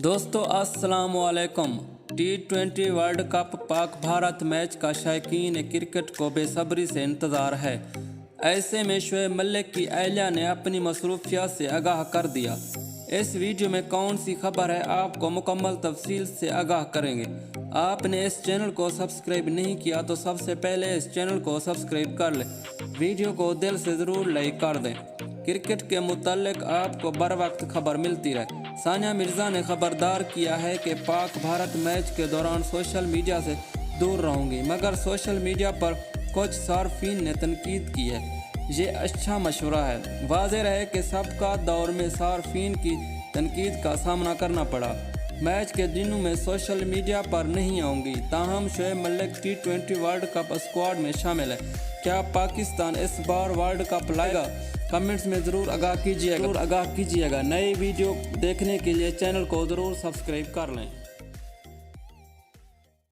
दोस्तों अस्सलाम वालेकुम। T20 World cup Pak Bharat match का शौकीन क्रिकेट को बेसब्री से इंतज़ार है। ऐसे में शोएब मलिक की अहलिया ने अपनी मसरूफियत से आगाह कर दिया। इस वीडियो में कौन सी खबर है आपको मुकम्मल तफसील से आगाह करेंगे। आपने इस चैनल को सब्सक्राइब नहीं किया तो सबसे पहले इस चैनल को सब्सक्राइब कर लें, वीडियो को दिल से ज़रूर लाइक कर दें। क्रिकेट के मुताल्लिक आपको बर वक्त खबर मिलती रहे। सानिया मिर्ज़ा ने खबरदार किया है कि पाक भारत मैच के दौरान सोशल मीडिया से दूर रहूंगी, मगर सोशल मीडिया पर कुछ सार्फिन ने तनकीद की है। ये अच्छा मशवरा है। वाज़ेह रहे कि सबका दौर में सार्फिन की तनकीद का सामना करना पड़ा। मैच के दिनों में सोशल मीडिया पर नहीं आऊँगी, ताहम Shoaib Malik T20 World Cup squad में शामिल है। क्या पाकिस्तान इस बार वर्ल्ड कप लाएगा? कमेंट्स में ज़रूर आगाह कीजिएगा। नए वीडियो देखने के लिए चैनल को ज़रूर सब्सक्राइब कर लें।